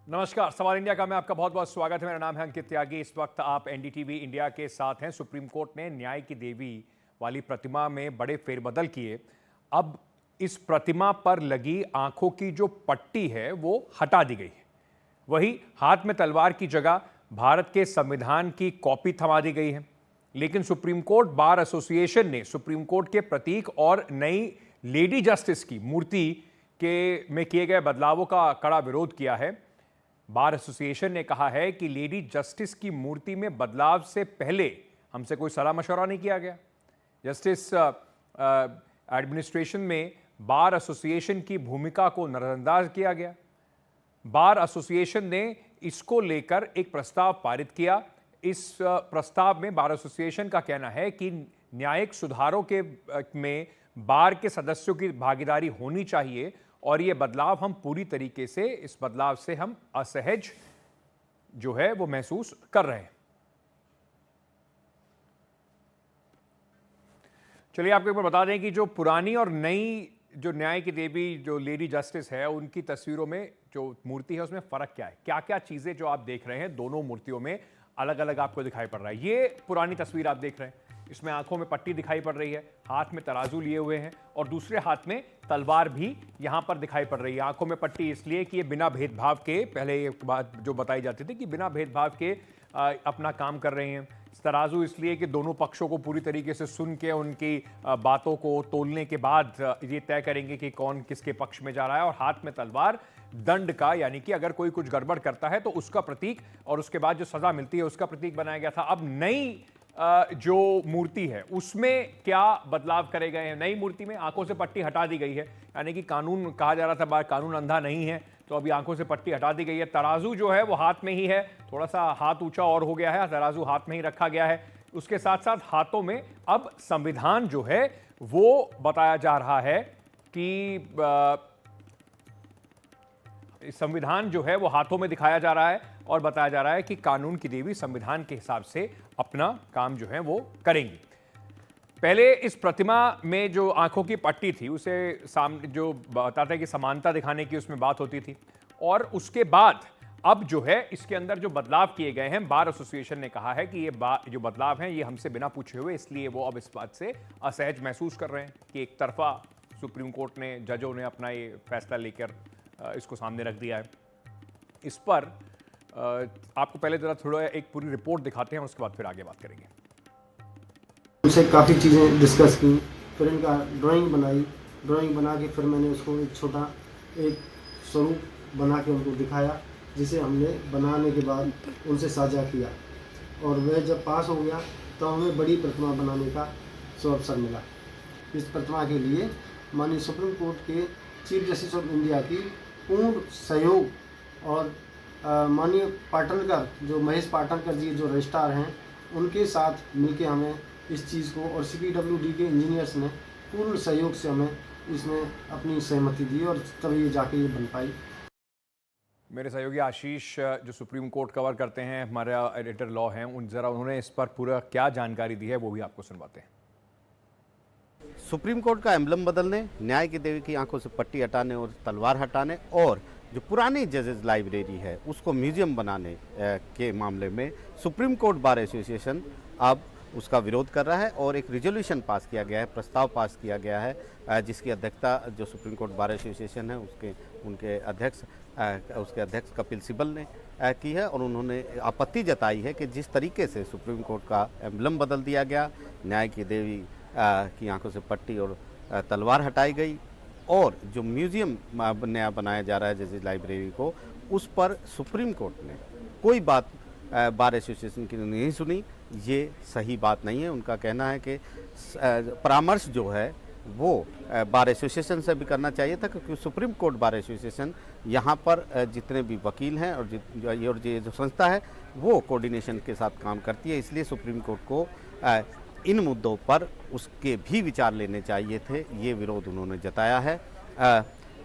नमस्कार, सवाल इंडिया का मैं आपका बहुत बहुत स्वागत है। मेरा नाम है अंकित त्यागी। इस वक्त आप एनडीटीवी इंडिया के साथ हैं। सुप्रीम कोर्ट ने न्याय की देवी वाली प्रतिमा में बड़े फेरबदल किए। अब इस प्रतिमा पर लगी आंखों की जो पट्टी है वो हटा दी गई है। वही हाथ में तलवार की जगह भारत के संविधान की कॉपी थमा दी गई है। लेकिन सुप्रीम कोर्ट बार एसोसिएशन ने सुप्रीम कोर्ट के प्रतीक और नई लेडी जस्टिस की मूर्ति के में किए गए बदलावों का कड़ा विरोध किया है। बार एसोसिएशन ने कहा है कि लेडी जस्टिस की मूर्ति में बदलाव से पहले हमसे कोई सलाह मशवरा नहीं किया गया। जस्टिस एडमिनिस्ट्रेशन में बार एसोसिएशन की भूमिका को नजरअंदाज किया गया। बार एसोसिएशन ने इसको लेकर एक प्रस्ताव पारित किया। इस प्रस्ताव में बार एसोसिएशन का कहना है कि न्यायिक सुधारों के में बार के सदस्यों की भागीदारी होनी चाहिए और ये बदलाव हम पूरी तरीके से इस बदलाव से हम असहज जो है वो महसूस कर रहे हैं। चलिए आपको एक बार बता दें कि जो पुरानी और नई जो न्याय की देवी जो लेडी जस्टिस है उनकी तस्वीरों में जो मूर्ति है उसमें फर्क क्या है, क्या क्या चीजें जो आप देख रहे हैं दोनों मूर्तियों में अलग अलग आपको दिखाई पड़ रहा है। ये पुरानी तस्वीर आप देख रहे हैं, इसमें आंखों में पट्टी दिखाई पड़ रही है, हाथ में तराजू लिए हुए हैं और दूसरे हाथ में तलवार भी यहां पर दिखाई पड़ रही है। आंखों में पट्टी इसलिए कि ये बिना भेदभाव के, पहले ये बात जो बताई जाती थी कि बिना भेदभाव के अपना काम कर रहे हैं। तराजू इसलिए कि दोनों पक्षों को पूरी तरीके से सुन के उनकी बातों को तोलने के बाद ये तय करेंगे कि कौन किसके पक्ष में जा रहा है। और हाथ में तलवार दंड का, यानी कि अगर कोई कुछ गड़बड़ करता है तो उसका प्रतीक और उसके बाद जो सजा मिलती है उसका प्रतीक बनाया गया था। अब नई जो मूर्ति है उसमें क्या बदलाव करे गए हैं। नई मूर्ति में आंखों से पट्टी हटा दी गई है, यानी कि कानून कहा जा रहा था कानून अंधा नहीं है, तो अभी आंखों से पट्टी हटा दी गई है। तराजू जो है वो हाथ में ही है, थोड़ा सा हाथ ऊंचा और हो गया है, तराजू हाथ में ही रखा गया है। उसके साथ साथ हाथों में अब संविधान जो है वो बताया जा रहा है कि संविधान जो है वो हाथों में दिखाया जा रहा है और बताया जा रहा है कि कानून की देवी संविधान के हिसाब से अपना काम जो है वो करेंगी। पहले इस प्रतिमा में जो आंखों की पट्टी थी उसे सामने जो बताता है कि समानता दिखाने की उसमें बात होती थी, और उसके बाद अब जो है इसके अंदर जो बदलाव किए गए हैं, बार एसोसिएशन ने कहा है कि ये जो बदलाव हैं ये हमसे बिना पूछे हुए, इसलिए वो अब इस बात से असहज महसूस कर रहे हैं कि एक तरफा सुप्रीम कोर्ट ने, जजों ने अपना ये फैसला लेकर इसको सामने रख दिया है। इस पर आपको पहले जरा थोड़ा एक पूरी रिपोर्ट दिखाते हैं, उसके बाद फिर आगे बात करेंगे। उनसे काफ़ी चीज़ें डिस्कस की, फिर इनका ड्राइंग बनाई। ड्राइंग बना के फिर मैंने उसको एक छोटा एक स्वरूप बना के उनको दिखाया, जिसे हमने बनाने के बाद उनसे साझा किया। और वह जब पास हो गया तो हमें बड़ी प्रतिमा बनाने का अवसर मिला। इस प्रतिमा के लिए माननीय सुप्रीम कोर्ट के चीफ जस्टिस ऑफ इंडिया की पूर्ण सहयोग और माननीय पाटनकर, जो महेश पाटनकर जी जो रजिस्ट्रार हैं, उनके साथ मिलके हमें इस चीज़ को, और CPWD के इंजीनियर्स ने पूर्ण सहयोग से हमें इसमें अपनी सहमति दी और तभी ये जाके ये बन पाई। मेरे सहयोगी आशीष जो सुप्रीम कोर्ट कवर करते हैं, हमारा एडिटर लॉ हैं, उन्होंने इस पर पूरा क्या जानकारी दी है वो भी आपको सुनवाते हैं। सुप्रीम कोर्ट का एम्बलम बदलने, न्याय की देवी की आंखों से पट्टी हटाने और तलवार हटाने, और जो पुरानी जजेस लाइब्रेरी है उसको म्यूजियम बनाने के मामले में सुप्रीम कोर्ट बार एसोसिएशन अब उसका विरोध कर रहा है और एक रिजोल्यूशन पास किया गया है, प्रस्ताव पास किया गया है, जिसकी अध्यक्षता जो सुप्रीम कोर्ट बार एसोसिएशन है उसके अध्यक्ष कपिल सिब्बल ने की है। और उन्होंने आपत्ति जताई है कि जिस तरीके से सुप्रीम कोर्ट का एम्बलम बदल दिया गया, न्याय की देवी की आंखों से पट्टी और तलवार हटाई गई, और जो म्यूजियम नया बनाया जा रहा है जैसे लाइब्रेरी को, उस पर सुप्रीम कोर्ट ने कोई बात बार एसोसिएशन की नहीं सुनी। ये सही बात नहीं है। उनका कहना है कि परामर्श जो है वो बार एसोसिएशन से भी करना चाहिए था, क्योंकि सुप्रीम कोर्ट बार एसोसिएशन यहाँ पर जितने भी वकील हैं और ये जो संस्था है वो कोऑर्डिनेशन के साथ काम करती है, इसलिए सुप्रीम कोर्ट को इन मुद्दों पर उसके भी विचार लेने चाहिए थे। ये विरोध उन्होंने जताया है।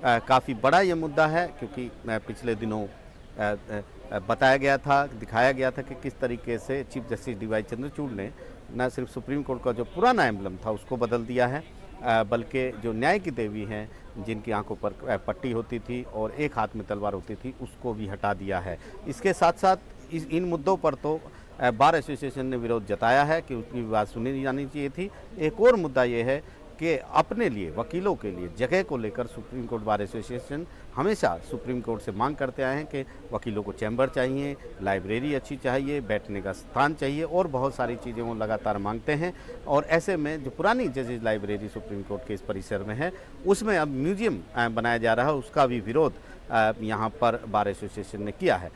काफ़ी बड़ा ये मुद्दा है, क्योंकि पिछले दिनों बताया गया था, दिखाया गया था कि किस तरीके से चीफ जस्टिस DY चंद्रचूड़ ने न सिर्फ सुप्रीम कोर्ट का जो पुराना एम्बलम था उसको बदल दिया है, बल्कि जो न्याय की देवी हैं, जिनकी आंखों पर पट्टी होती थी और एक हाथ में तलवार होती थी, उसको भी हटा दिया है। इसके साथ साथ इन मुद्दों पर तो बार एसोसिएशन ने विरोध जताया है कि उसकी बात सुनी जानी चाहिए थी। एक और मुद्दा ये है कि अपने लिए, वकीलों के लिए जगह को लेकर सुप्रीम कोर्ट बार एसोसिएशन हमेशा सुप्रीम कोर्ट से मांग करते आए हैं कि वकीलों को चैम्बर चाहिए, लाइब्रेरी अच्छी चाहिए, बैठने का स्थान चाहिए और बहुत सारी चीज़ें वो लगातार मांगते हैं। और ऐसे में जो पुरानी जजेज लाइब्रेरी सुप्रीम कोर्ट के इस परिसर में है, उसमें अब म्यूजियम बनाया जा रहा है, उसका भी विरोध यहाँ पर बार एसोसिएशन ने किया है।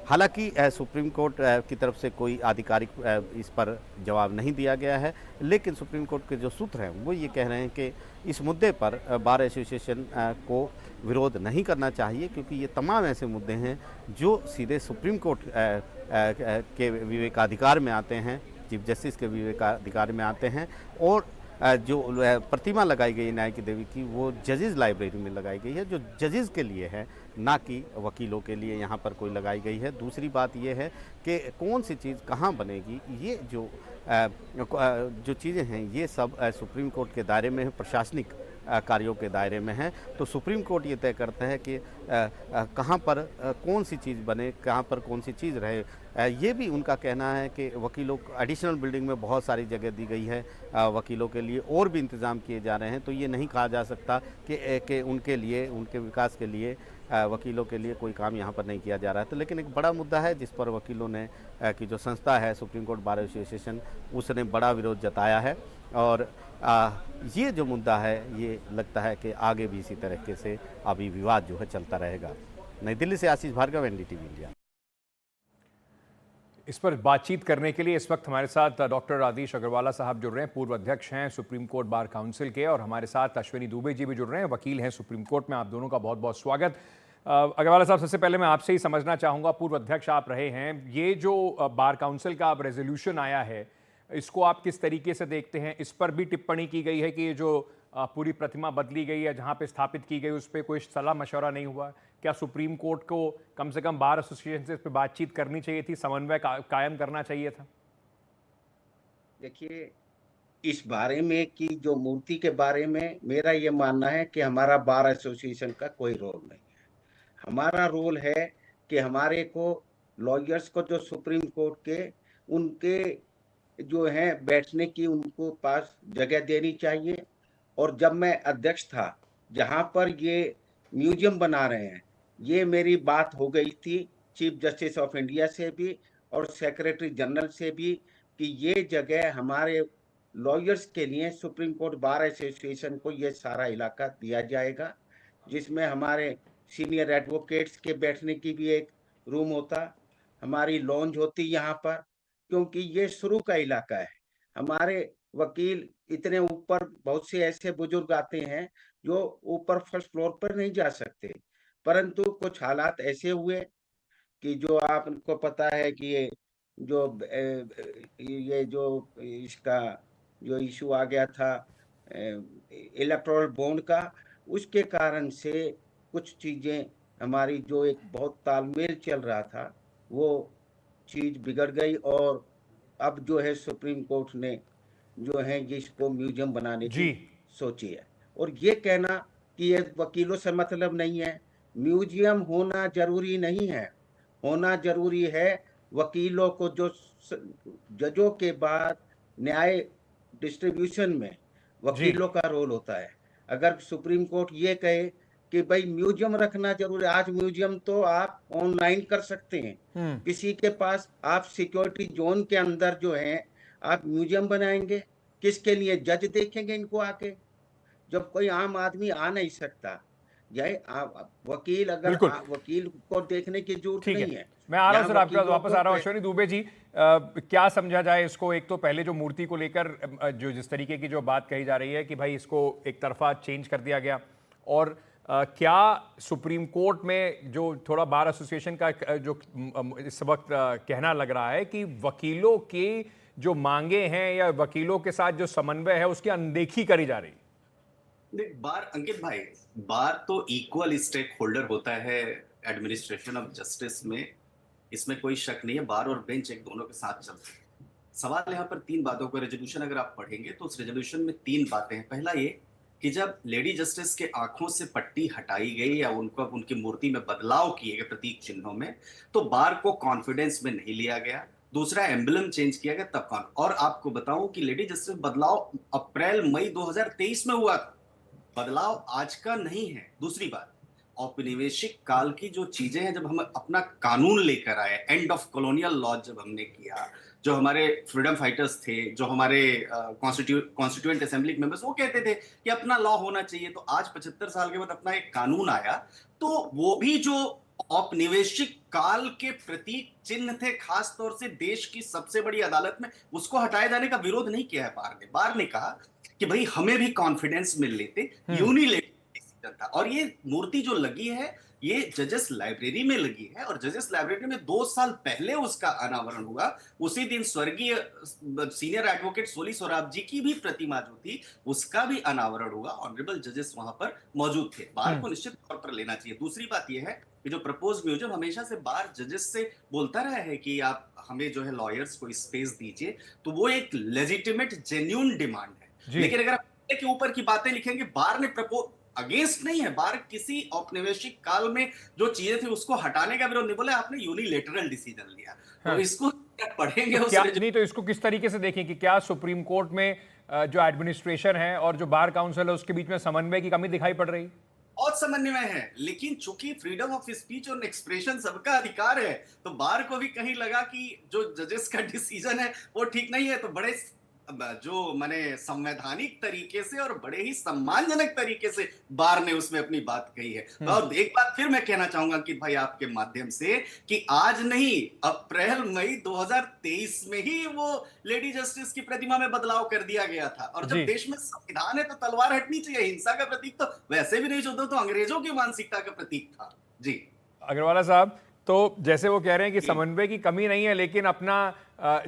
हालांकि सुप्रीम कोर्ट की तरफ से कोई आधिकारिक इस पर जवाब नहीं दिया गया है, लेकिन सुप्रीम कोर्ट के जो सूत्र हैं वो ये कह रहे हैं कि इस मुद्दे पर बार एसोसिएशन को विरोध नहीं करना चाहिए, क्योंकि ये तमाम ऐसे मुद्दे हैं जो सीधे सुप्रीम कोर्ट के विवेकाधिकार में आते हैं, चीफ जस्टिस के विवेकाधिकार में आते हैं। और जो प्रतिमा लगाई गई है न्याय की देवी की, वो जजेस लाइब्रेरी में लगाई गई है, जो जजेस के लिए है, ना कि वकीलों के लिए यहाँ पर कोई लगाई गई है। दूसरी बात ये है कि कौन सी चीज़ कहाँ बनेगी, ये जो चीज़ें हैं ये सब सुप्रीम कोर्ट के दायरे में है, प्रशासनिक कार्यों के दायरे में है। तो सुप्रीम कोर्ट ये तय करता है कि कहाँ पर कौन सी चीज़ बने, कहाँ पर कौन सी चीज़ रहे। ये भी उनका कहना है कि वकीलों को एडिशनल बिल्डिंग में बहुत सारी जगह दी गई है, वकीलों के लिए और भी इंतज़ाम किए जा रहे हैं। तो ये नहीं कहा जा सकता कि उनके लिए, उनके विकास के लिए, वकीलों के लिए कोई काम यहाँ पर नहीं किया जा रहा है। तो लेकिन एक बड़ा मुद्दा है जिस पर वकीलों ने की जो संस्था है सुप्रीम कोर्ट बार एसोसिएशन, उसने बड़ा विरोध जताया है। और ये जो मुद्दा है ये लगता है कि आगे भी इसी तरीके से अभी विवाद जो है चलता रहेगा। नई दिल्ली से आशीष भार्गव, एनडीटीवी इंडिया। इस पर बातचीत करने के लिए इस वक्त हमारे साथ डॉक्टर आदिश अग्रवाला साहब जुड़ रहे हैं, पूर्व अध्यक्ष हैं सुप्रीम कोर्ट बार काउंसिल के, और हमारे साथ अश्विनी दुबे जी भी जुड़ रहे हैं, वकील हैं सुप्रीम कोर्ट में। आप दोनों का बहुत बहुत स्वागत। अग्रवाला साहब, सबसे पहले मैं आपसे ही समझना चाहूँगा, पूर्व अध्यक्ष आप रहे हैं, ये जो बार काउंसिल का अब रेजोल्यूशन आया है, इसको आप किस तरीके से देखते हैं? इस पर भी टिप्पणी की गई है कि ये जो पूरी प्रतिमा बदली गई है, जहाँ पे स्थापित की गई, उस पर कोई सलाह मशवरा नहीं हुआ। क्या सुप्रीम कोर्ट को कम से कम बार एसोसिएशन से इस पर बातचीत करनी चाहिए थी, समन्वय कायम करना चाहिए था? देखिए, इस बारे में कि जो मूर्ति के बारे में मेरा ये मानना है कि हमारा बार एसोसिएशन का कोई रोल नहीं है। हमारा रोल है कि हमारे को लॉयर्स को जो सुप्रीम कोर्ट के उनके जो हैं बैठने की उनको पास जगह देनी चाहिए। और जब मैं अध्यक्ष था, जहाँ पर ये म्यूजियम बना रहे हैं, ये मेरी बात हो गई थी चीफ जस्टिस ऑफ इंडिया से भी और सेक्रेटरी जनरल से भी कि ये जगह हमारे लॉयर्स के लिए सुप्रीम कोर्ट बार एसोसिएशन को ये सारा इलाका दिया जाएगा, जिसमें हमारे सीनियर एडवोकेट्स के बैठने की भी एक रूम होता, हमारी लॉन्ज होती यहाँ पर, क्योंकि ये शुरू का इलाका है। हमारे वकील इतने ऊपर, बहुत से ऐसे बुजुर्ग आते हैं जो ऊपर फर्स्ट फ्लोर पर नहीं जा सकते, परंतु कुछ हालात ऐसे हुए कि जो आपको पता है कि ये जो इसका जो इशू आ गया था इलेक्टोरल बॉन्ड का, उसके कारण से कुछ चीजें हमारी जो एक बहुत तालमेल चल रहा था वो चीज बिगड़ गई। और अब जो है सुप्रीम कोर्ट ने जो है इसको म्यूजियम बनाने की सोची है। और ये कहना कि ये वकीलों से मतलब नहीं है, म्यूजियम होना जरूरी नहीं है। होना जरूरी है वकीलों को, जो जजों के बाद न्याय डिस्ट्रीब्यूशन में वकीलों का रोल होता है। अगर सुप्रीम कोर्ट ये कहे कि भाई म्यूजियम रखना जरूरी है, आज म्यूजियम तो आप ऑनलाइन कर सकते हैं, किसी के पास आप सिक्योरिटी जोन के अंदर जो है आप म्यूजियम बनाएंगे, किसके लिए? जज देखेंगे इनको आके, जब कोई आम आदमी आ नहीं सकता। वकील अगर वकील को देखने की जरूरत नहीं है। मैं आ रहा हूं सर, आपके पास वापस आ रहा हूं। अश्विनी दुबे जी, क्या समझा जाए इसको? एक तो पहले जो मूर्ति को लेकर जो जिस तरीके की जो बात कही जा रही है कि भाई इसको एक तरफा चेंज कर दिया गया, और क्या सुप्रीम कोर्ट में जो थोड़ा बार एसोसिएशन का जो इस वक्त कहना लग रहा है कि वकीलों की जो मांगे हैं या वकीलों के साथ जो समन्वय है उसकी अनदेखी करी जा रही? बार, अंकित भाई, बार तो इक्वल स्टेक होल्डर होता है एडमिनिस्ट्रेशन ऑफ जस्टिस में, इसमें कोई शक नहीं है। बार और बेंच एक दोनों के साथ चलते हैं। सवाल यहाँ पर तीन बातों का, रेजोल्यूशन अगर आप पढ़ेंगे तो उस रेजोल्यूशन में तीन बातें हैं। पहला ये कि जब लेडी जस्टिस के आंखों से पट्टी हटाई गई या उनको उनकी मूर्ति में बदलाव किए गए प्रतीक चिन्हों में, तो बार को कॉन्फिडेंस में नहीं लिया गया। दूसरा, एम्बलम चेंज किया गया तब कौन। और आपको बताऊं कि लेडी जस्टिस बदलाव अप्रैल मई 2023 में हुआ था, बदलाव आज का नहीं है। दूसरी बात, औपनिवेशिक काल की जो चीजें हैं, जब हम अपना कानून लेकर आए, एंड ऑफ कॉलोनियल लॉ जब हमने किया, जो हमारे फ्रीडम फाइटर्स थे, जो हमारे कॉन्स्टिट्यूएंट असेंबली मेंबर्स, वो कहते थे कि अपना लॉ होना चाहिए। तो आज 75 साल के बाद अपना एक कानून आया, तो वो भी जो औपनिवेशिक काल के प्रतीक चिन्ह थे, खास तौर से देश की सबसे बड़ी अदालत में, उसको हटाए जाने का विरोध नहीं किया है बार ने। बार ने कहा कि भाई हमें भी कॉन्फिडेंस मिल लेते, यूनिलेटरल डिसीजन था। और ये मूर्ति जो लगी है, ये जजेस लाइब्रेरी में लगी है, और जजेस लाइब्रेरी में 2 साल पहले उसका अनावरण हुआ। उसी दिन स्वर्गीय सीनियर एडवोकेट सोली सोराब जी की भी प्रतिमा जो थी, उसका भी अनावरण हुआ। ऑनरेबल जजेस वहां पर मौजूद थे। बार को निश्चित तौर पर लेना चाहिए। दूसरी बात यह है कि जो प्रपोज म्यूजियम हमेशा से बार जजेस से बोलता रहा है कि आप हमें जो है लॉयर्स को स्पेस दीजिए, तो वो एक लेजिटिमेट जेन्युइन डिमांड है। लेकिन अगर आप के ऊपर की बातें लिखेंगे, बार ने प्रपोज अगेंस्ट नहीं है, बार किसी औपनिवेशिक काल में जो चीजें थी उसको हटाने का विरोध नहीं, बोले आपने यूनिलेटरल डिसीजन लिया। तो इसको पढ़ेंगे तो क्या नहीं, तो इसको किस तरीके से देखें कि क्या सुप्रीम कोर्ट में जो एडमिनिस्ट्रेशन है और जो बार काउंसिल है उसके बीच में समन्वय की कमी दिखाई पड़ रही? बहुत समन्वय है, लेकिन चूंकि फ्रीडम ऑफ स्पीच और एक्सप्रेशन सबका अधिकार है, तो बार को भी कहीं लगा कि जो जजेस का डिसीजन है वो ठीक नहीं है, तो बड़े जो माने संवैधानिक तरीके से और बड़े ही सम्मानजनक तरीके से बार ने उसमें अपनी बात कही है। और एक बात फिर मैं कहना चाहूंगा कि भाई आपके माध्यम से, कि आज नहीं, अप्रैल मई 2023 में ही वो लेडी जस्टिस की प्रतिमा में बदलाव कर दिया गया था। और जब देश में संविधान है तो तलवार हटनी चाहिए। हिंसा का प्रतीक तो वैसे भी नहीं होता, तो अंग्रेजों की मानसिकता का प्रतीक था। जी अग्रवाला साहब, तो जैसे वो कह रहे हैं कि समन्वय की कमी नहीं है, लेकिन अपना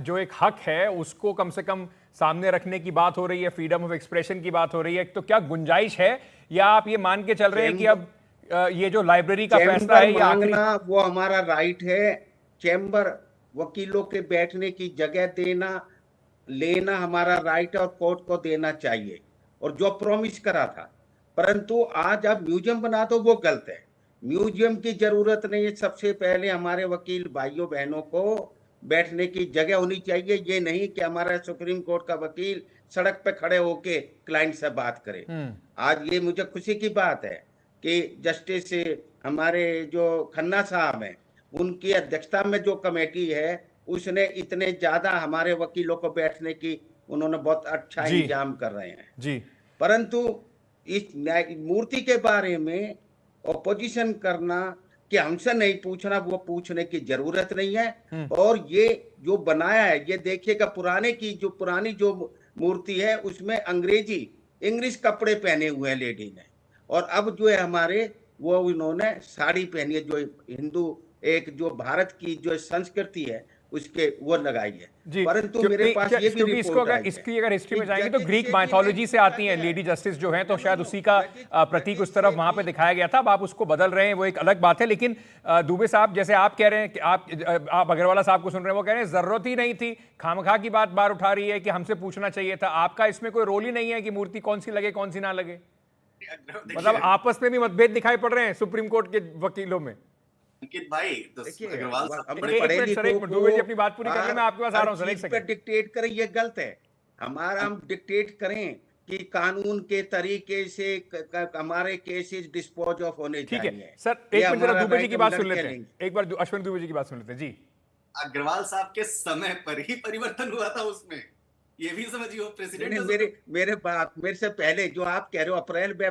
जो एक हक है उसको कम से कम सामने रखने की बात हो रही है, फ्रीडम ऑफ एक्सप्रेशन की बात हो रही है, तो क्या गुंजाइश है, या आप ये मान के चल रहे हैं कि अब ये जो लाइब्रेरी का फैसला है, मांगना वो हमारा राइट है। चैम्बर, वकीलों के बैठने की जगह देना लेना हमारा राइट है, और कोर्ट को देना चाहिए, और जो प्रॉमिस करा था। परंतु आज आप म्यूजियम बना दो, वो गलत है। म्यूजियम की जरूरत नहीं है। सबसे पहले हमारे वकील भाइयों बहनों को बैठने की जगह होनी चाहिए। ये नहीं कि हमारा सुप्रीम कोर्ट का वकील सड़क पे खड़े होके क्लाइंट से बात करे। आज ये मुझे खुशी की बात है कि जस्टिस हमारे जो खन्ना साहब हैं, उनकी अध्यक्षता में जो कमेटी है, उसने इतने ज्यादा हमारे वकीलों को बैठने की, उन्होंने बहुत अच्छा इंतजाम कर रहे हैं जी। परंतु इस मूर्ति के बारे में ऑपोजिशन करना कि हमसे नहीं पूछना, वो पूछने की जरूरत नहीं है। और ये जो बनाया है, ये देखिएगा, पुरानी जो मूर्ति है उसमें अंग्रेजी इंग्लिश कपड़े पहने हुए हैं लेडी ने, और अब जो है हमारे वो इन्होंने साड़ी पहनी है, जो हिंदू एक जो भारत की जो संस्कृति है उसके वो लगाई है। परंतु मेरे पास ये भी रिपोर्ट आई है, इसकी अगर हिस्ट्री में जाएंगे तो ग्रीक माइथोलॉजी से आती है लेडी जस्टिस जो है, तो शायद उसी का प्रतीक उस तरफ वहां पे दिखाया गया था। अब आप उसको बदल रहे हैं, वो एक अलग बात है। लेकिन दुबे साहब, जैसे आप कह रहे हैं कि आप अग्रवाला साहब को सुन रहे हैं, वो कह रहे हैं जरूरत ही नहीं थी, खामखा की बात बार उठा रही है कि हमसे पूछना चाहिए था। आपका इसमें कोई रोल ही नहीं है कि मूर्ति कौन सी लगे कौन सी ना लगे? मतलब आपस में भी मतभेद दिखाई पड़ रहे हैं सुप्रीम कोर्ट के वकीलों में। अंकित भाई, अग्रवाल अपनी बात पूरी कर ले, मैं आपके पास आ रहा हूं सर। एक सेकंड, डिक्टेट करें ये गलत है। हमारा हम डिक्टेट करें कि कानून के तरीके से हमारे केसेस डिस्पोज ऑफ होने चाहिए। ठीक है सर, एक मिनट जरा दुबे जी की बात सुन लेते हैं। एक बार अश्विन दुबे जी की बात सुन लेते हैं जी। अग्रवाल साहब के समय पर ही परिवर्तन हुआ था उसमें, ये भी समझिए। प्रेसिडेंट मेरे से पहले जो आप कह रहे हो अप्रैल में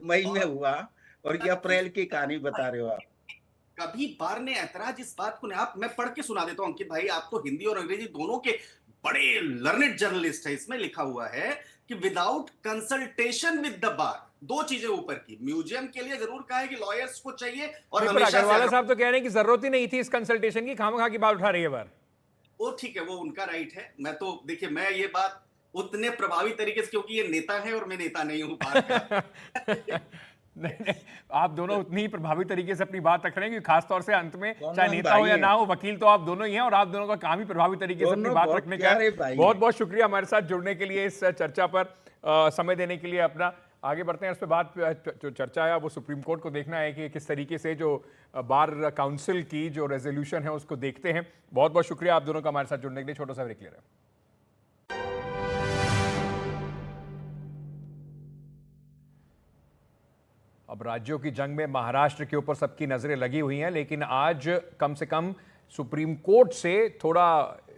मई में हुआ, और ये अप्रैल की कहानी बता रहे हो आप। कभी बार ने ऐतराज इस बात को नहीं, मैं पढ़ के सुना देता हूं अंकित भाई, आप तो हिंदी और अंग्रेजी दोनों के बड़े लर्नेड जर्नलिस्ट है। इसमें लिखा हुआ है कि without consultation with the bar, दो चीजें ऊपर की, म्यूजियम के लिए जरूर कहा है कि लॉयर्स को चाहिए, और अग्रवाला साहब तो कह रहे हैं कि जरूरत ही नहीं थी इस कंसल्टेशन की, खामखा की बात उठा रही है बार। वो ठीक है, वो उनका राइट है। मैं तो देखिए, मैं ये बात उतने प्रभावी तरीके से, क्योंकि ये नेता है और मैं नेता नहीं हूं बार का नहीं नहीं, आप दोनों उतनी ही प्रभावी तरीके से अपनी बात रख रहे हैं कि खासतौर से अंत में दोनों चाहे हम नेता हो भाई या हैं। ना हो, वकील तो आप दोनों ही हैं और आप दोनों का काम ही प्रभावी तरीके से अपनी दोनों बात बहुत रखने का है। प्यारे भाई बहुत हैं। बहुत शुक्रिया हमारे साथ जुड़ने के लिए, इस चर्चा पर समय देने के लिए अपना। आगे बढ़ते हैं, इस पर बात जो चर्चा है वो सुप्रीम कोर्ट को देखना है कि किस तरीके से जो बार काउंसिल की जो रेजोल्यूशन है उसको देखते हैं। बहुत बहुत शुक्रिया आप दोनों का हमारे साथ जुड़ने के लिए। छोटा सा ब्रेक ले रहे हैं। अब राज्यों की जंग में महाराष्ट्र के ऊपर सबकी नजरें लगी हुई हैं, लेकिन आज कम से कम सुप्रीम कोर्ट से थोड़ा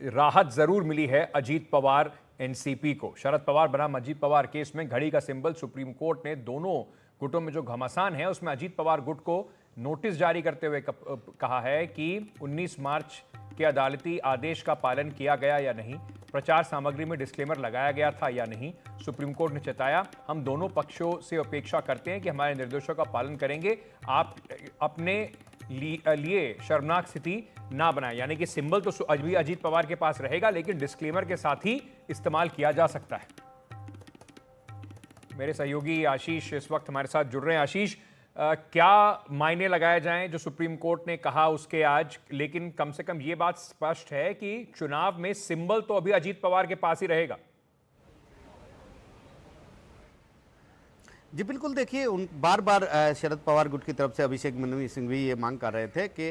राहत जरूर मिली है अजीत पवार एनसीपी को। शरद पवार बनाम अजीत पवार केस में घड़ी का सिंबल सुप्रीम कोर्ट ने दोनों गुटों में जो घमासान है उसमें अजीत पवार गुट को नोटिस जारी करते हुए कहा है कि 19 मार्च के अदालती आदेश का पालन किया गया या नहीं, प्रचार सामग्री में डिस्क्लेमर लगाया गया था या नहीं। सुप्रीम कोर्ट ने चेताया, हम दोनों पक्षों से अपेक्षा करते हैं कि हमारे निर्देशों का पालन करेंगे, आप अपने लिए शर्मनाक स्थिति ना बनाए। यानी कि सिंबल तो अभी अजीत पवार के पास रहेगा, लेकिन डिस्क्लेमर के साथ ही इस्तेमाल किया जा सकता है। मेरे सहयोगी आशीष इस वक्त हमारे साथ जुड़ रहे हैं। आशीष, क्या मायने लगाए जाएं जो सुप्रीम कोर्ट ने कहा उसके आज, लेकिन कम से कम ये बात स्पष्ट है कि चुनाव में सिंबल तो अभी अजीत पवार के पास ही रहेगा। जी बिल्कुल, देखिए उन बार बार शरद पवार गुट की तरफ से अभिषेक मनु सिंह भी ये मांग कर रहे थे कि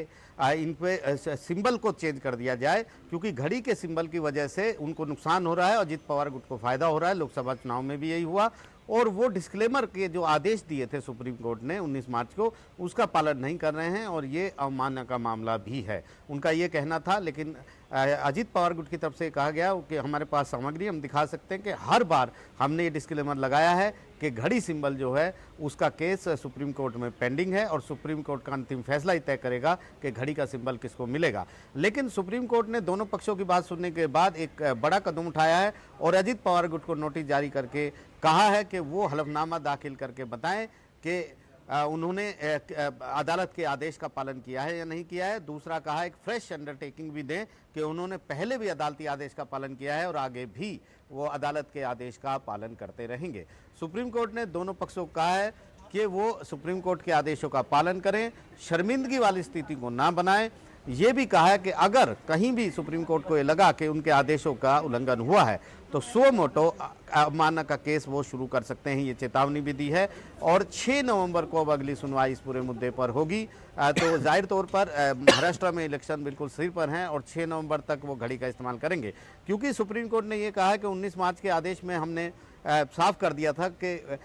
इन पे सिंबल को चेंज कर दिया जाए, क्योंकि घड़ी के सिंबल की वजह से उनको नुकसान हो रहा है, अजीत पवार गुट को फायदा हो रहा है। लोकसभा चुनाव में भी यही हुआ और वो डिस्क्लेमर के जो आदेश दिए थे सुप्रीम कोर्ट ने 19 मार्च को, उसका पालन नहीं कर रहे हैं और ये अवमानना का मामला भी है, उनका ये कहना था। लेकिन अजीत पवार गुट की तरफ से कहा गया कि हमारे पास सामग्री हम दिखा सकते हैं कि हर बार हमने ये डिस्क्लेमर लगाया है कि घड़ी सिंबल जो है उसका केस सुप्रीम कोर्ट में पेंडिंग है और सुप्रीम कोर्ट का अंतिम फैसला ही तय करेगा कि घड़ी का सिंबल किसको मिलेगा। लेकिन सुप्रीम कोर्ट ने दोनों पक्षों की बात सुनने के बाद एक बड़ा कदम उठाया है और अजीत पवार गुट को नोटिस जारी करके कहा है कि वो हलफनामा दाखिल करके बताएं कि उन्होंने अदालत के आदेश का पालन किया है या नहीं किया है। दूसरा कहा एक फ्रेश अंडरटेकिंग भी दें कि उन्होंने पहले भी अदालती आदेश का पालन किया है और आगे भी वो अदालत के आदेश का पालन करते रहेंगे। सुप्रीम कोर्ट ने दोनों पक्षों को कहा है कि वो सुप्रीम कोर्ट के आदेशों का पालन करें, शर्मिंदगी वाली स्थिति को ना बनाएं। ये भी कहा है कि अगर कहीं भी सुप्रीम कोर्ट को ये लगा कि उनके आदेशों का उल्लंघन हुआ है तो सो मोटो अवमानना का केस वो शुरू कर सकते हैं, ये चेतावनी भी दी है। और 6 नवंबर को अब अगली सुनवाई इस पूरे मुद्दे पर होगी। तो जाहिर तौर पर महाराष्ट्र में इलेक्शन बिल्कुल सिर पर हैं और 6 नवंबर तक वो घड़ी का इस्तेमाल करेंगे, क्योंकि सुप्रीम कोर्ट ने ये कहा है कि 19 मार्च के आदेश में हमने साफ कर दिया था कि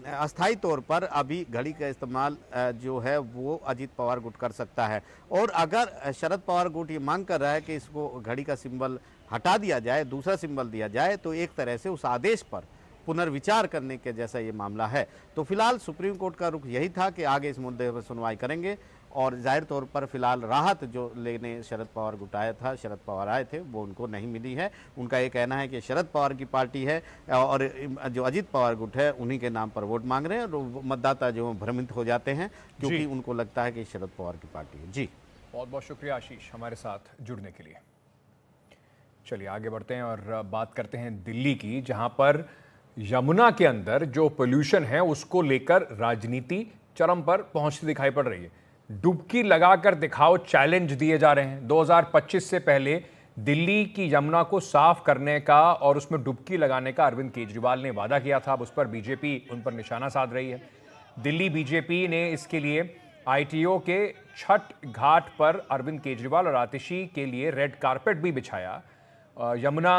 अस्थायी तौर पर अभी घड़ी का इस्तेमाल जो है वो अजीत पवार गुट कर सकता है। और अगर शरद पवार गुट ये मांग कर रहा है कि इसको घड़ी का सिंबल हटा दिया जाए, दूसरा सिंबल दिया जाए, तो एक तरह से उस आदेश पर पुनर्विचार करने के जैसा ये मामला है। तो फिलहाल सुप्रीम कोर्ट का रुख यही था कि आगे इस मुद्दे पर सुनवाई करेंगे और जाहिर तौर पर फिलहाल राहत जो लेने शरद पवार गुट आया था, शरद पवार आए थे, वो उनको नहीं मिली है। उनका ये कहना है कि शरद पवार की पार्टी है और जो अजीत पवार गुट है उन्हीं के नाम पर वोट मांग रहे हैं और मतदाता जो भ्रमित हो जाते हैं क्योंकि उनको लगता है कि शरद पवार की पार्टी है। जी बहुत बहुत शुक्रिया आशीष हमारे साथ जुड़ने के लिए। चलिए आगे बढ़ते हैं और बात करते हैं दिल्ली की, जहां पर यमुना के अंदर जो पोल्यूशन है उसको लेकर राजनीति चरम पर पहुंचती दिखाई पड़ रही है। डुबकी लगाकर दिखाओ चैलेंज दिए जा रहे हैं। 2025 से पहले दिल्ली की यमुना को साफ करने का और उसमें डुबकी लगाने का अरविंद केजरीवाल ने वादा किया था। अब उस पर बीजेपी उन पर निशाना साध रही है। दिल्ली बीजेपी ने इसके लिए आईटीओ के छठ घाट पर अरविंद केजरीवाल और आतिशी के लिए रेड कारपेट भी बिछाया। यमुना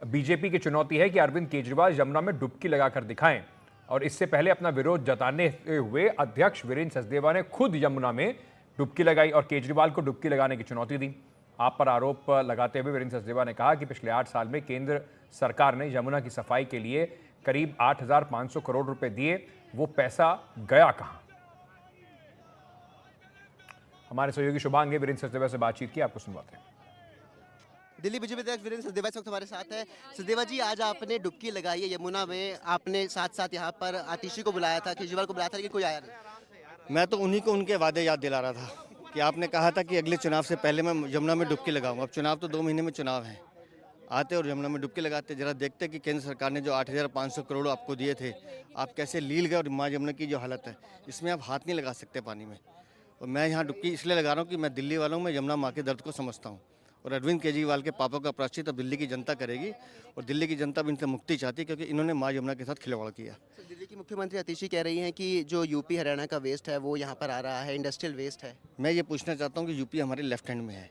बीजेपी की चुनौती है कि अरविंद केजरीवाल यमुना में डुबकी लगाकर दिखाएं, और इससे पहले अपना विरोध जताने हुए अध्यक्ष वीरेंद्र सचदेवा ने खुद यमुना में डुबकी लगाई और केजरीवाल को डुबकी लगाने की चुनौती दी। आप पर आरोप लगाते हुए वीरेंद्र सचदेवा ने कहा कि पिछले 8 साल में केंद्र सरकार ने यमुना की सफाई के लिए करीब 8,500 करोड़ रुपए दिए, वो पैसा गया कहां? हमारे सहयोगी शुभांगी वीरेंद्र सचदेवा से बातचीत की, आपको सुनवाते हैं। दिल्ली बीजेपी अध्यक्ष वीरेंद्र सचदेवा इस वक्त हमारे साथ है। सचदेवा जी, आज आपने डुबकी लगाई है यमुना में, आपने साथ साथ यहाँ पर आतिशी को बुलाया था, केजरीवाल को बुलाया था, लेकिन कोई आया नहीं। मैं तो उन्हीं को उनके वादे याद दिला रहा था कि आपने कहा था कि अगले चुनाव से पहले मैं यमुना में डुबकी लगाऊंगा। अब चुनाव तो 2 महीने में चुनाव है आते और यमुना में डुबकी लगाते, जरा देखते कि केंद्र सरकार ने जो 8,500 करोड़ आपको दिए थे, आप कैसे लील गए और माँ यमुना की जो हालत है, इसमें आप हाथ नहीं लगा सकते पानी में। और मैं यहाँ डुबकी इसलिए लगा रहा हूँ कि मैं दिल्ली वालों में यमुना माँ के दर्द को समझता हूँ, और अरविंद केजरीवाल के पापों का प्रायश्चित अब दिल्ली की जनता करेगी, और दिल्ली की जनता भी इनसे मुक्ति चाहती है, क्योंकि इन्होंने माँ यमुना के साथ खिलवाड़ किया। सर, दिल्ली की मुख्यमंत्री आतिशी कह रही हैं कि जो यूपी हरियाणा का वेस्ट है वो यहाँ पर आ रहा है, इंडस्ट्रियल वेस्ट है। मैं ये पूछना चाहता हूँ कि यूपी हमारे लेफ्ट हैंड में है,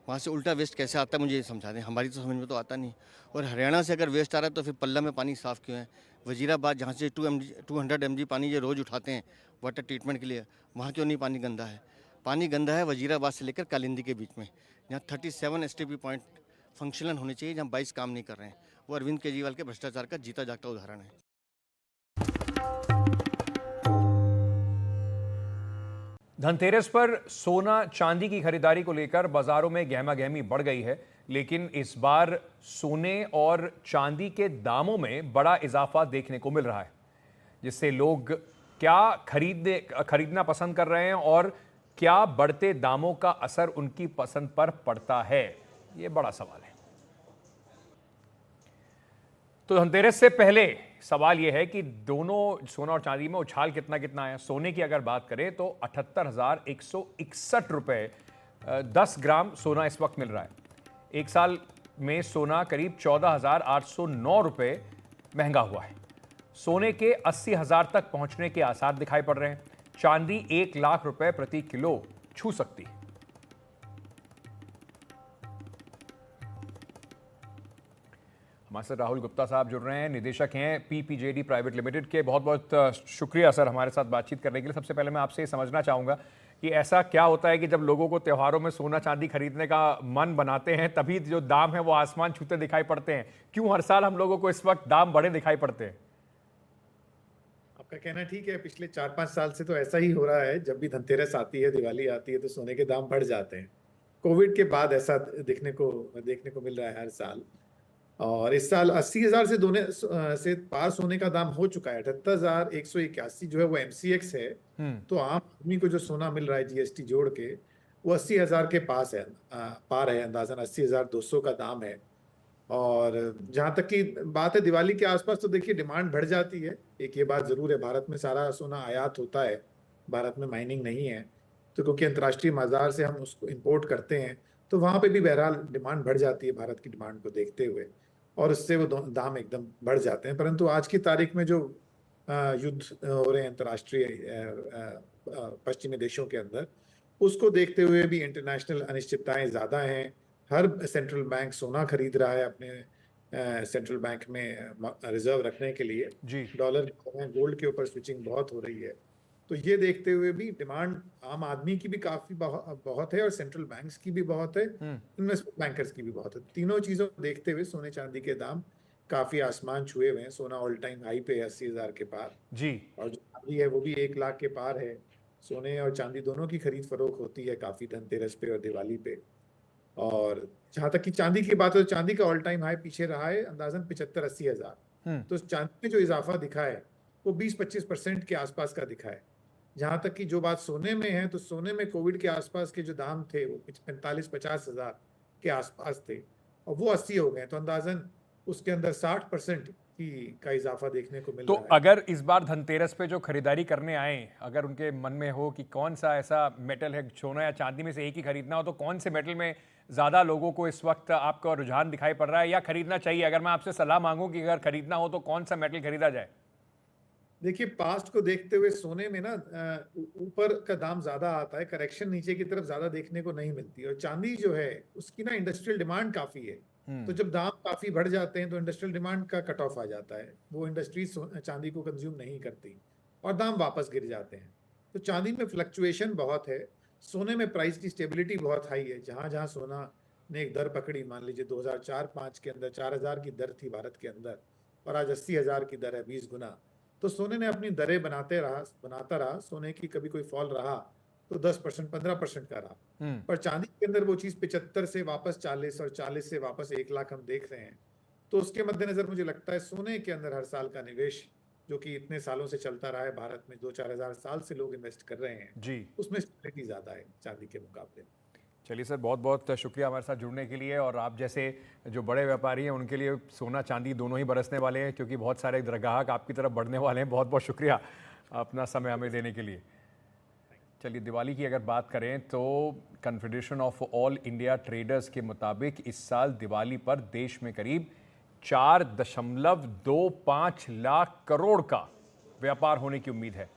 वहाँ से उल्टा वेस्ट कैसे आता है मुझे ये समझा दें, हमारी तो समझ में तो आता नहीं। और हरियाणा से अगर वेस्ट आ रहा है तो फिर पल्ला में पानी साफ़ क्यों है? वजीराबाद जहाँ से 200 mg पानी ये रोज़ उठाते हैं वाटर ट्रीटमेंट के लिए, वहाँ क्यों नहीं पानी गंदा है? पानी गंदा है वजीराबाद से लेकर कालिंदी के बीच में, जहाँ 37 STP पॉइंट फंक्शनल होने चाहिए, जहाँ 22 काम नहीं कर रहे हैं। वो अरविंद केजरीवाल के भ्रष्टाचार का जीता जागता उदाहरण है। धनतेरस पर सोना चांदी की खरीदारी को लेकर बाजारों में गहमागहमी बढ़ गई है, लेकिन इस बार सोने और चांदी के दामों में बड़ा इजाफा देखने को मिल रहा है, जिससे लोग क्या खरीदना पसंद कर रहे हैं और क्या बढ़ते दामों का असर उनकी पसंद पर पड़ता है, ये बड़ा सवाल है। तो धनतेरस से पहले सवाल यह है कि दोनों सोना और चांदी में उछाल कितना कितना है। सोने की अगर बात करें तो 78,161 रुपए 10 ग्राम सोना इस वक्त मिल रहा है। एक साल में सोना करीब 14,809 रुपए महंगा हुआ है। सोने के 80,000 तक पहुंचने के आसार दिखाई पड़ रहे हैं। चांदी 1 लाख रुपए प्रति किलो छू सकती है। हमारे साथ राहुल गुप्ता साहब जुड़ रहे हैं, निदेशक हैं पीपीजेडी प्राइवेट लिमिटेड के। बहुत बहुत शुक्रिया सर हमारे साथ बातचीत करने के लिए। सबसे पहले मैं आपसे ये समझना चाहूँगा कि ऐसा क्या होता है कि जब लोगों को त्योहारों में सोना चांदी खरीदने का मन बनाते हैं तभी जो दाम है वो आसमान छूते दिखाई पड़ते हैं? क्यों हर साल हम लोगों को इस वक्त दाम बड़े दिखाई पड़ते हैं? आपका कहना ठीक है, पिछले 4-5 साल से तो ऐसा ही हो रहा है। जब भी धनतेरस आती है, दिवाली आती है, तो सोने के दाम बढ़ जाते हैं। कोविड के बाद ऐसा देखने को मिल रहा है हर साल। और इस साल 80,000 से पार सोने का दाम हो चुका है। 78,181 जो है वो MCX है। तो आम आदमी को जो सोना मिल रहा है GST जोड़ के, वो 80,000 के पास है, पार है। अंदाजन 80,200 का दाम है। और जहाँ तक की बात है दिवाली के आसपास, तो देखिए डिमांड बढ़ जाती है। एक ये बात जरूर है, भारत में सारा सोना आयात होता है, भारत में माइनिंग नहीं है। तो क्योंकि अंतर्राष्ट्रीय बाजार से हम उसको इंपोर्ट करते हैं, तो वहाँ पे भी बहरहाल डिमांड बढ़ जाती है भारत की डिमांड को देखते हुए, और उससे वो दाम एकदम बढ़ जाते हैं। परंतु आज की तारीख में जो युद्ध हो रहे हैं अंतर्राष्ट्रीय पश्चिमी देशों के अंदर, उसको देखते हुए भी इंटरनेशनल अनिश्चितताएं ज़्यादा हैं। हर सेंट्रल बैंक सोना खरीद रहा है अपने सेंट्रल बैंक में रिजर्व रखने के लिए। डॉलर गोल्ड के ऊपर स्विचिंग बहुत हो रही है। तो ये देखते हुए भी डिमांड आम आदमी की भी काफी बहुत है, और सेंट्रल बैंक्स की भी बहुत है, इन्वेस्टमेंट बैंकर्स की भी बहुत है। तीनों चीजों को देखते हुए सोने चांदी के दाम काफी आसमान छुए हुए हैं। सोना ऑल टाइम हाई पे है 80,000 के पार जी, और जो चांदी है वो भी 1 लाख के पार है। सोने और चांदी दोनों की खरीद फरोख्त होती है काफी धनतेरस पे और दिवाली पे। और जहां तक कि चांदी की बात है, तो चांदी का ऑल टाइम हाई पीछे रहा है अंदाजन 75-80 हजार। तो चांदी में जो इजाफा दिखा है वो 20-25% के आसपास का दिखा है। जहां तक कि जो बात सोने में है, तो सोने में कोविड के आसपास के जो दाम थे वो 45-50 हजार के आसपास थे, और वो 80 हो गए। तो अंदाजन उसके अंदर 60% का इजाफा देखने को मिल रहा है। तो अगर इस बार धनतेरस पे जो खरीदारी करने आए, अगर उनके मन में हो कि कौन सा ऐसा मेटल है, सोना या चांदी में से एक ही खरीदना हो, तो कौन से मेटल में ज़्यादा लोगों को इस वक्त आपका रुझान दिखाई पड़ रहा है या खरीदना चाहिए? अगर मैं आपसे सलाह मांगूं कि अगर खरीदना हो तो कौन सा मेटल खरीदा जाए? देखिए, पास्ट को देखते हुए सोने में ना ऊपर का दाम ज्यादा आता है, करेक्शन नीचे की तरफ ज्यादा देखने को नहीं मिलती। और चांदी जो है उसकी ना इंडस्ट्रियल डिमांड काफी है। तो जब दाम काफी बढ़ जाते हैं तो इंडस्ट्रियल डिमांड का कट ऑफ आ जाता है, वो इंडस्ट्री चांदी को कंज्यूम नहीं करती और दाम वापस गिर जाते हैं। तो चांदी में फ्लक्चुएशन बहुत है, सोने में प्राइस की स्टेबिलिटी बहुत हाई है। जहां जहां सोना ने एक दर पकड़ी, मान लीजिए 2004-05 के अंदर 4,000 की दर थी भारत के अंदर, और आज 80,000 की दर है, 20 गुना। तो सोने ने अपनी दरें बनाता रहा। सोने की कभी कोई फॉल रहा तो 10%, 15% का रहा। पर चांदी के अंदर वो चीज 75 से वापस 40 और 40 से वापस 1 लाख हम देख रहे हैं। तो उसके मद्देनजर मुझे लगता है सोने के अंदर हर साल का निवेश, जो कि इतने सालों से चलता रहा है भारत में, 2-4 हजार साल से लोग इन्वेस्ट कर रहे हैं जी, उसमें स्टेबिलिटी ज्यादा है चांदी के मुकाबले। चलिए सर, बहुत बहुत शुक्रिया हमारे साथ जुड़ने के लिए। और आप जैसे जो बड़े व्यापारी हैं उनके लिए सोना चांदी दोनों ही बरसने वाले हैं, क्योंकि बहुत सारे ग्राहक आपकी तरफ बढ़ने वाले हैं। बहुत बहुत शुक्रिया अपना समय हमें देने के लिए। चलिए, दिवाली की अगर बात करें तो confederation of all India traders के मुताबिक इस साल दिवाली पर देश में करीब 4.25 लाख करोड़ का व्यापार होने की उम्मीद है।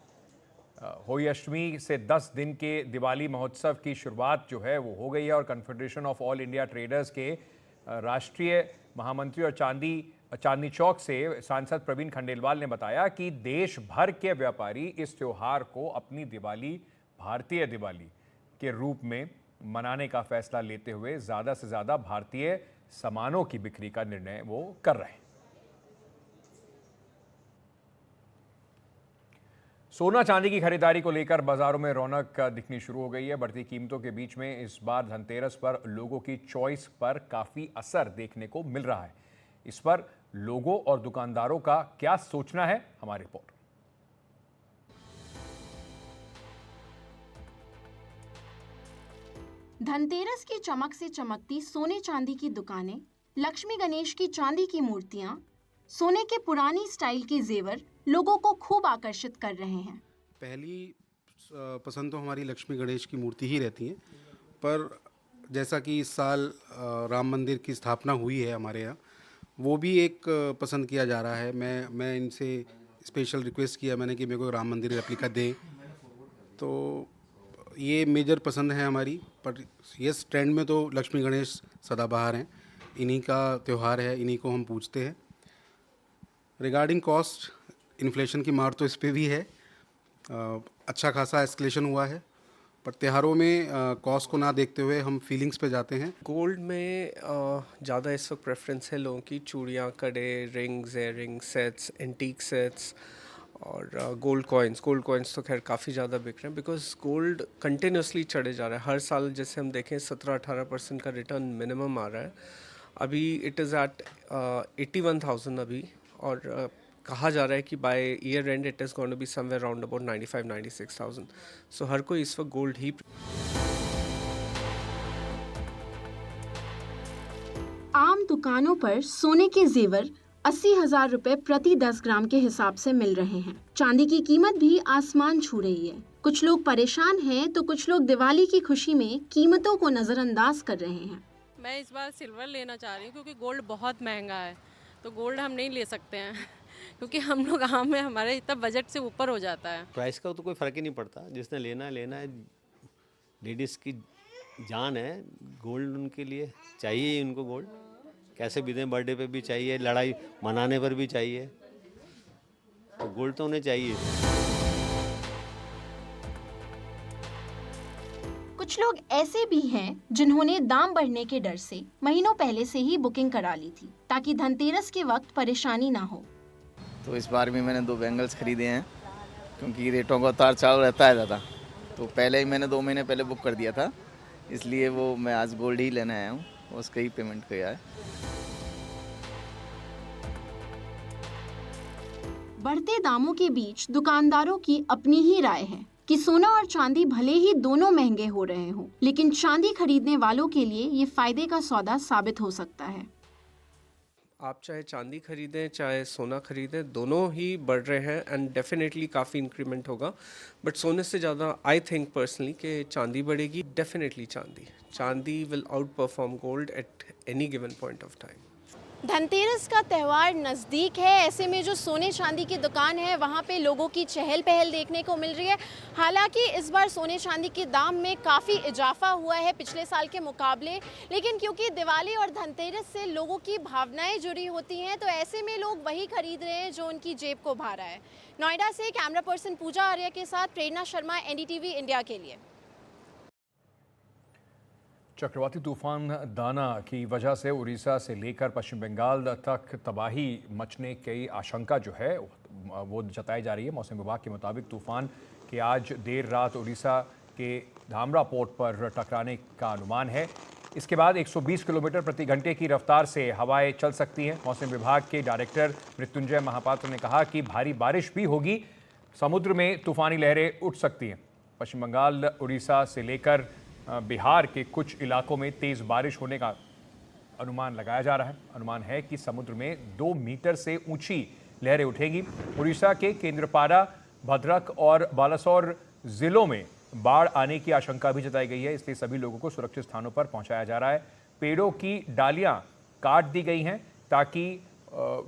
होली अष्टमी से 10 दिन के दिवाली महोत्सव की शुरुआत जो है वो हो गई है और confederation of all India traders के राष्ट्रीय महामंत्री और चांदनी चौक से सांसद प्रवीण खंडेलवाल ने बताया कि देश भर के व्यापारी इस त्योहार को अपनी दिवाली, भारतीय दिवाली के रूप में मनाने का फैसला लेते हुए ज़्यादा से ज़्यादा भारतीय सामानों की बिक्री का निर्णय वो कर रहे हैं। सोना चांदी की खरीदारी को लेकर बाजारों में रौनक दिखनी शुरू हो गई है। बढ़ती कीमतों के बीच में इस बार धनतेरस पर लोगों की चॉइस पर काफ़ी असर देखने को मिल रहा है। इस पर लोगों और दुकानदारों का क्या सोचना है, हमारी रिपोर्ट। धनतेरस की चमक से चमकती सोने चांदी की दुकानें, लक्ष्मी गणेश की चांदी की मूर्तियां, सोने के पुरानी स्टाइल के जेवर लोगों को खूब आकर्षित कर रहे हैं। पहली पसंद तो हमारी लक्ष्मी गणेश की मूर्ति ही रहती है, पर जैसा कि इस साल राम मंदिर की स्थापना हुई है हमारे यहाँ, वो भी एक पसंद किया जा रहा है। मैं इनसे स्पेशल रिक्वेस्ट किया मैंने कि मेरे को राम मंदिर रेप्लिका दें, तो ये मेजर पसंद है हमारी। पर यस, ट्रेंड में तो लक्ष्मी गणेश सदाबहार हैं, इन्हीं का त्यौहार है, इन्हीं को हम पूजते हैं। रिगार्डिंग कॉस्ट, इन्फ्लेशन की मार तो इस पे भी है, अच्छा खासा एस्केलेशन हुआ है, पर त्योहारों में कॉस्ट को ना देखते हुए हम फीलिंग्स पे जाते हैं। गोल्ड में ज़्यादा इस वक्त प्रेफरेंस है लोगों की। चूड़ियाँ, कड़े, rings, earring sets, antique sets और गोल्ड कॉइन्स तो खैर काफ़ी ज़्यादा बिक रहे हैं, बिकॉज गोल्ड कंटिन्यूसली चढ़े जा रहा है। हर साल जैसे हम देखें 17-18% का रिटर्न मिनिमम आ रहा है। अभी इट इज़ एट 81,000 अभी, और कहा जा रहा है कि by year end it is going to be somewhere around about 95-96,000। So हर कोई इस वक्त गोल्ड ही। आम दुकानों पर सोने के जेवर 80,000 रुपए प्रति 10 ग्राम के हिसाब से मिल रहे हैं। चांदी की कीमत भी आसमान छू रही है। कुछ लोग परेशान हैं तो कुछ लोग दिवाली की खुशी में कीमतों को नजरअंदाज कर रहे हैं। मैं इस बार सिल्वर लेना चाह रही हूँ क्योंकि गोल्ड बहुत महंगा है, तो गोल्ड हम नहीं ले सकते हैं क्योंकि हम लोग आम में हमारे इतना बजट से ऊपर हो जाता है। प्राइस का तो कोई फ़र्क ही नहीं पड़ता, जिसने लेना है। लेडीज़ की जान है, गोल्ड उनके लिए चाहिए ही। उनको गोल्ड कैसे भी दें, बर्थडे पे भी चाहिए, लड़ाई मनाने पर भी चाहिए, तो गोल्ड तो उन्हें चाहिए। कुछ लोग ऐसे भी हैं जिन्होंने दाम बढ़ने के डर से महीनों पहले से ही बुकिंग करा ली थी ताकि धनतेरस के वक्त परेशानी ना हो। तो इस बार भी मैंने 2 बैंगल्स खरीदे हैं क्योंकि रेटों का उतार चढ़ाव रहता है ज़्यादा, तो पहले ही मैंने 2 महीने पहले बुक कर दिया था, इसलिए वो मैं आज गोल्ड ही लेने आया हूँ, उसका ही पेमेंट किया है। बढ़ते दामों के बीच दुकानदारों की अपनी ही राय है कि सोना और चांदी भले ही दोनों महंगे हो रहे हों, लेकिन चांदी खरीदने वालों के लिए ये फायदे का सौदा साबित हो सकता है। आप चाहे चांदी खरीदें चाहे सोना खरीदें, दोनों ही बढ़ रहे हैं एंड डेफिनेटली काफ़ी इंक्रीमेंट होगा। बट सोने से ज़्यादा आई थिंक पर्सनली कि चांदी बढ़ेगी। डेफिनेटली चांदी will out perform gold at any given point of time. Dhanteras का त्यौहार नज़दीक है, ऐसे में जो सोने चांदी की दुकान है वहाँ पे लोगों की चहल पहल देखने को मिल रही है। हालांकि इस बार सोने चांदी के दाम में काफ़ी इजाफा हुआ है पिछले साल के मुकाबले, लेकिन क्योंकि दिवाली और धनतेरस से लोगों की भावनाएं जुड़ी होती हैं, तो ऐसे में लोग वही खरीद रहे हैं जो उनकी जेब को भा रहा है। नोएडा से कैमरा पर्सन पूजा आर्या के साथ प्रेरणा शर्मा, NDTV इंडिया के लिए। चक्रवाती तूफान दाना की वजह से उड़ीसा से लेकर पश्चिम बंगाल तक तबाही मचने की आशंका जो है वो जताई जा रही है। मौसम विभाग के मुताबिक तूफान के आज देर रात उड़ीसा के धामरा पोर्ट पर टकराने का अनुमान है। इसके बाद 120 किलोमीटर प्रति घंटे की रफ्तार से हवाएं चल सकती हैं। मौसम विभाग के डायरेक्टर मृत्युंजय महापात्र ने कहा कि भारी बारिश भी होगी, समुद्र में तूफानी लहरें उठ सकती हैं। पश्चिम बंगाल, उड़ीसा से लेकर बिहार के कुछ इलाकों में तेज बारिश होने का अनुमान लगाया जा रहा है। अनुमान है कि समुद्र में 2 मीटर से ऊंची लहरें उठेगी। उड़ीसा के केंद्रपाड़ा, भद्रक और बालासोर जिलों में बाढ़ आने की आशंका भी जताई गई है, इसलिए सभी लोगों को सुरक्षित स्थानों पर पहुंचाया जा रहा है। पेड़ों की डालियां काट दी गई हैं ताकि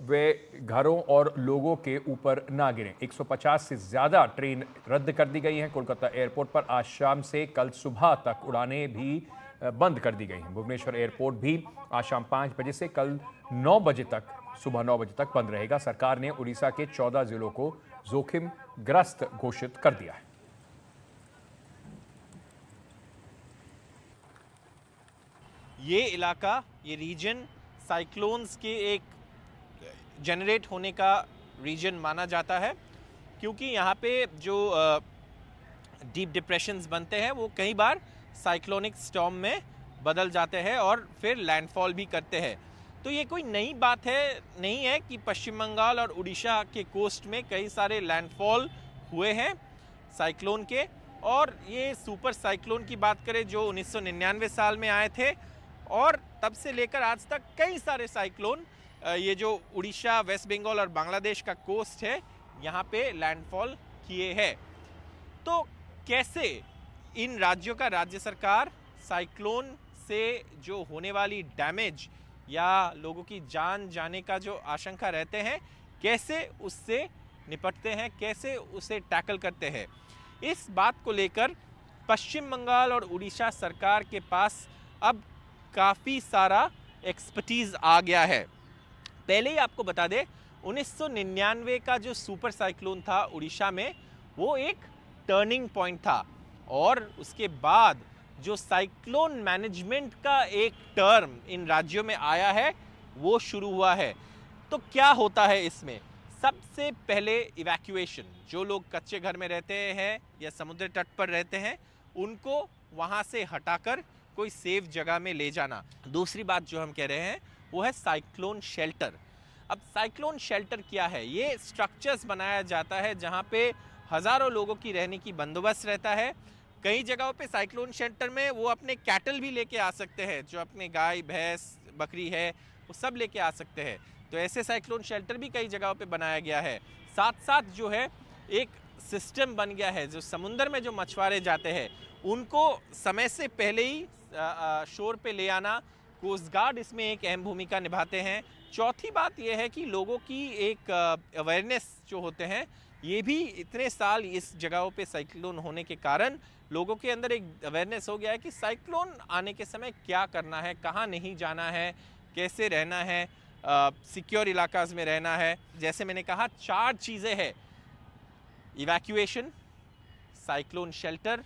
वे घरों और लोगों के ऊपर ना गिरें। 150 से ज़्यादा ट्रेन रद्द कर दी गई हैं। कोलकाता एयरपोर्ट पर आज शाम से कल सुबह तक उड़ानें भी बंद कर दी गई हैं। भुवनेश्वर एयरपोर्ट भी आज शाम 5 बजे से कल 9 बजे तक, सुबह 9 बजे तक बंद रहेगा। सरकार ने उड़ीसा के 14 जिलों को जोखिम ग्रस्त घोषित कर दिया है। ये इलाका, ये रीजन साइक्लोन्स के एक जनरेट होने का रीजन माना जाता है, क्योंकि यहाँ पे जो डीप डिप्रेशंस बनते हैं वो कई बार साइक्लोनिक स्टॉर्म में बदल जाते हैं और फिर लैंडफॉल भी करते हैं। तो ये कोई नई बात नहीं है कि पश्चिम बंगाल और उड़ीसा के कोस्ट में कई सारे लैंडफॉल हुए हैं साइक्लोन के। और ये सुपर साइक्लोन की बात करें जो 1999 साल में आए थे, और तब से लेकर आज तक कई सारे साइक्लोन ये जो उड़ीसा, वेस्ट बंगाल और बांग्लादेश का कोस्ट है यहाँ पे लैंडफॉल किए हैं। तो कैसे इन राज्यों का राज्य सरकार साइक्लोन से जो होने वाली डैमेज या लोगों की जान जाने का जो आशंका रहते हैं, कैसे उससे निपटते हैं, कैसे उसे टैकल करते हैं, इस बात को लेकर पश्चिम बंगाल और उड़ीसा सरकार के पास अब काफ़ी सारा एक्सपर्टीज़ आ गया है। पहले ही आपको बता दें, 1999 का जो सुपर साइक्लोन था उड़ीसा में, वो एक टर्निंग पॉइंट था। और उसके बाद जो साइक्लोन मैनेजमेंट का एक टर्म इन राज्यों में आया है वो शुरू हुआ है। तो क्या होता है इसमें? सबसे पहले इवैक्यूएशन। जो लोग कच्चे घर में रहते हैं या समुद्र तट पर रहते हैं, उनको वहाँ से हटाकर कोई सेफ जगह में ले जाना। दूसरी बात जो हम कह रहे हैं वो है साइक्लोन शेल्टर। अब साइक्लोन शेल्टर क्या है? ये स्ट्रक्चर्स बनाया जाता है जहाँ पे हज़ारों लोगों की रहने की बंदोबस्त रहता है। कई जगहों पे साइक्लोन शेल्टर में वो अपने कैटल भी लेके आ सकते हैं, जो अपने गाय, भैंस, बकरी है वो सब लेके आ सकते हैं। तो ऐसे साइक्लोन शेल्टर भी कई जगहों पे बनाया गया है। साथ साथ जो है एक सिस्टम बन गया है, जो समुद्र में जो मछुआरे जाते हैं उनको समय से पहले ही शोर पे ले आना, कोस्ट गार्ड इसमें एक अहम भूमिका निभाते हैं। चौथी बात यह है कि लोगों की एक अवेयरनेस जो होते हैं, ये भी इतने साल इस जगहों पे साइक्लोन होने के कारण लोगों के अंदर एक अवेयरनेस हो गया है कि साइक्लोन आने के समय क्या करना है, कहाँ नहीं जाना है, कैसे रहना है, सिक्योर इलाकाज में रहना है। जैसे मैंने कहा 4 चीज़ें हैं: इवैक्यूएशन, साइक्लोन शेल्टर,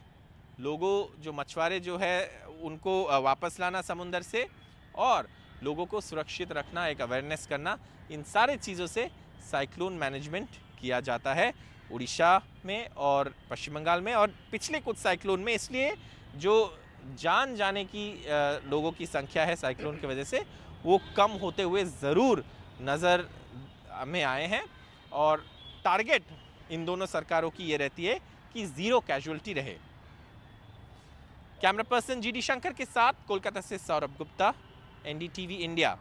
लोगों जो मछुआरे जो है उनको वापस लाना समुंदर से, और लोगों को सुरक्षित रखना, एक अवेयरनेस करना। इन सारे चीज़ों से साइक्लोन मैनेजमेंट किया जाता है उड़ीसा में और पश्चिम बंगाल में, और पिछले कुछ साइक्लोन में। इसलिए जो जान जाने की लोगों की संख्या है साइक्लोन की वजह से, वो कम होते हुए ज़रूर नज़र में आए हैं। और टारगेट इन दोनों सरकारों की ये रहती है कि 0 कैजुअल्टी रहे। कैमरा पर्सन GD शंकर के साथ कोलकाता से Saurabh Gupta, NDTV India.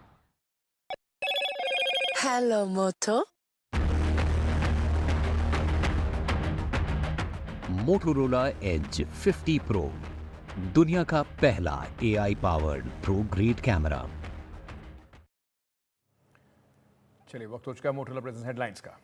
Hello Moto. Motorola Edge 50 pro, दुनिया का पहला AI powered pro grade camera. चलिए, वक्त हो चुका है मोटोरोला प्रेजेंट हेडलाइंस का।